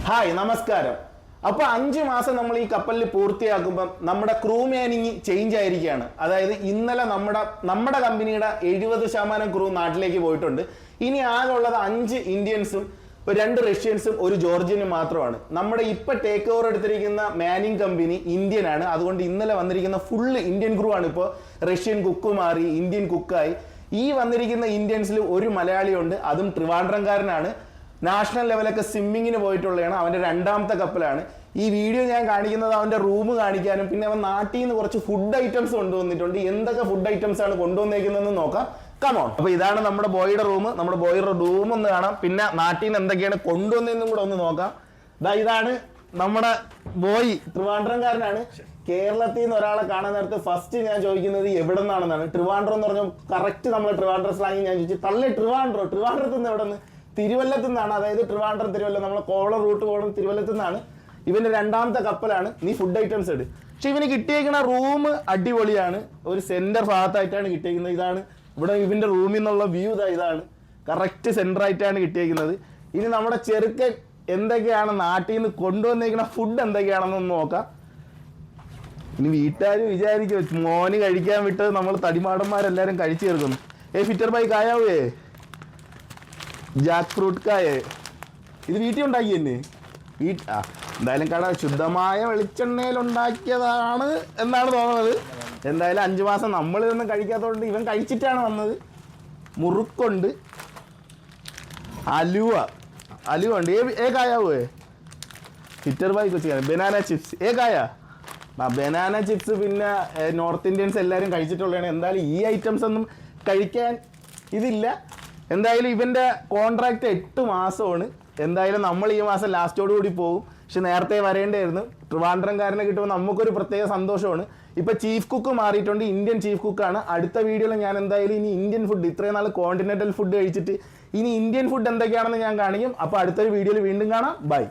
Hi നമസ്കാരം. അപ്പോൾ 5 മാസം നമ്മൾ ഈ കപ്പലിൽ പൂർത്തിയാക്കുമ്പം നമ്മുടെ ക്രൂ മാനിങ് ചേഞ്ച് ആയിരിക്കുകയാണ്. അതായത് ഇന്നലെ നമ്മുടെ കമ്പനിയുടെ 70% ക്രൂ നാട്ടിലേക്ക് പോയിട്ടുണ്ട്. ഇനി ആകെ ഉള്ളത് 5 ഇന്ത്യൻസും 2 റഷ്യൻസും 1 ജോർജിയനും മാത്രമാണ്. നമ്മുടെ ഇപ്പം ടേക്ക് ഓവർ എടുത്തിരിക്കുന്ന മാനിങ് കമ്പനി ഇന്ത്യൻ ആണ്. അതുകൊണ്ട് ഇന്നലെ വന്നിരിക്കുന്ന ഫുള്ള് ഇന്ത്യൻ ക്രൂ ആണ്. ഇപ്പോൾ റഷ്യൻ കുക്ക് മാറി ഇന്ത്യൻ കുക്കായി. ഈ വന്നിരിക്കുന്ന ഇന്ത്യൻസിൽ ഒരു മലയാളിയുണ്ട്, അതും ട്രിവാൻഡ്രംകാരനാണ്. നാഷണൽ ലെവലൊക്കെ സ്വിമ്മിങ്ങിന് പോയിട്ടുള്ളതാണ്. അവൻ്റെ 2ാമത്തെ കപ്പലാണ്. ഈ വീഡിയോ ഞാൻ കാണിക്കുന്നത് അവൻ്റെ റൂം കാണിക്കാനും പിന്നെ അവൻ നാട്ടിൽ നിന്ന് കുറച്ച് ഫുഡ് ഐറ്റംസ് കൊണ്ടുവന്നിട്ടുണ്ട്. എന്തൊക്കെ ഫുഡ് ഐറ്റംസ് ആണ് കൊണ്ടുവന്നേക്കുന്നതെന്ന് നോക്കാം. കമോൺ. അപ്പോൾ ഇതാണ് നമ്മുടെ ബോയുടെ റൂം. നമ്മുടെ ബോയുടെ റൂം ഒന്ന് കാണാം. പിന്നെ നാട്ടിൽ നിന്ന് എന്തൊക്കെയാണ് കൊണ്ടുവന്നതെന്നും കൂടെ ഒന്ന് നോക്കാം. ഇതാണ് നമ്മുടെ ബോയ്, ട്രിവാൻഡ്രംകാരനാണ്. കേരളത്തിൽ നിന്ന് ഒരാളെ കാണാൻ നേരത്ത് ഫസ്റ്റ് ഞാൻ ചോദിക്കുന്നത് എവിടെ നിന്നാണെന്നാണ്. ട്രിവാൻഡ്രം എന്ന് പറഞ്ഞാൽ കറക്റ്റ് നമ്മൾ ട്രിവാൻഡ്രം സ്ലാങ്ങിൽ ഞാൻ ചോദിച്ചു, തള്ളി ട്രിവാൻഡ്രത്ത് നിന്ന് എവിടെ നിന്ന്? തിരുവല്ലത്തു നിന്നാണ്. അതായത് ട്രിവാൻഡ്രം തിരുവല്ല, നമ്മൾ കോവളം റൂട്ട് പോകണം തിരുവല്ലത്തു നിന്നാണ്. ഇവന്റെ 2ാമത്തെ കപ്പലാണ്. നീ ഫുഡ് ഐറ്റംസ് എടു. പക്ഷെ ഇവന് കിട്ടിയേക്കുന്ന റൂം അടിപൊളിയാണ്. ഒരു സെന്റർ ഭാഗത്തായിട്ടാണ് കിട്ടിയേക്കുന്നത്. ഇതാണ് ഇവിടെ ഇവന്റെ റൂമിൽ നിന്നുള്ള വ്യൂ. ഇതാണ് കറക്റ്റ് സെന്റർ ആയിട്ടാണ് കിട്ടിയേക്കുന്നത്. ഇനി നമ്മുടെ ചെറുക്കൻ എന്തൊക്കെയാണ് നാട്ടിൽ നിന്ന് കൊണ്ടുവന്നേക്കുന്ന ഫുഡ് എന്തൊക്കെയാണെന്നൊന്ന് നോക്കാം. ഇനി വീട്ടുകാർ വിചാരിക്കും മോന് കഴിക്കാൻ വിട്ടത് നമ്മൾ തടിമാടന്മാരെല്ലാരും കഴിച്ചു ചേർക്കുന്നു. ഫിറ്റർ ബൈക്ക് ആയാവേ ജാക്ക് ഫ്രൂട്ട് കായ. ഇത് വീട്ടിൽ ഉണ്ടാക്കി തന്നെ. എന്തായാലും കട ശുദ്ധമായ വെളിച്ചെണ്ണയിൽ ഉണ്ടാക്കിയതാണ് എന്നാണ് തോന്നുന്നത്. എന്തായാലും 5 മാസം നമ്മളിതൊന്നും കഴിക്കാത്തതുകൊണ്ട് ഇവൻ കഴിച്ചിട്ടാണ് വന്നത്. മുറുക്കുണ്ട്, അലുവ ഉണ്ട്. കായാവേ ഫിറ്റർ ബൈ കൊച്ചു. ബനാന ചിപ്സ് കായ. ബനാന ചിപ്സ് പിന്നെ നോർത്ത് ഇന്ത്യൻസ് എല്ലാവരും കഴിച്ചിട്ടുള്ളതാണ്. എന്തായാലും ഈ ഐറ്റംസ് ഒന്നും കഴിക്കാൻ ഇതില്ല. എന്തായാലും ഇവൻ്റെ കോൺട്രാക്റ്റ് 8 മാസമാണ്. എന്തായാലും നമ്മൾ ഈ മാസം ലാസ്റ്റോടുകൂടി പോകും. പക്ഷെ നേരത്തെ വരേണ്ടായിരുന്നു. ട്രിവാൻഡ്രംകാരനെ കിട്ടുമ്പോൾ നമുക്കൊരു പ്രത്യേക സന്തോഷമാണ്. ഇപ്പം ചീഫ് കുക്ക് മാറിയിട്ടുണ്ട്, ഇന്ത്യൻ ചീഫ് കുക്കാണ്. അടുത്ത വീഡിയോയിൽ ഞാൻ എന്തായാലും ഇനി ഇന്ത്യൻ ഫുഡ്, ഇത്രയും നാൾ കോണ്ടിനെൻ്റൽ ഫുഡ് കഴിച്ചിട്ട് ഇനി ഇന്ത്യൻ ഫുഡ് എന്തൊക്കെയാണെന്ന് ഞാൻ കാണിക്കും. അപ്പോൾ അടുത്തൊരു വീഡിയോയിൽ വീണ്ടും കാണാം. ബൈ.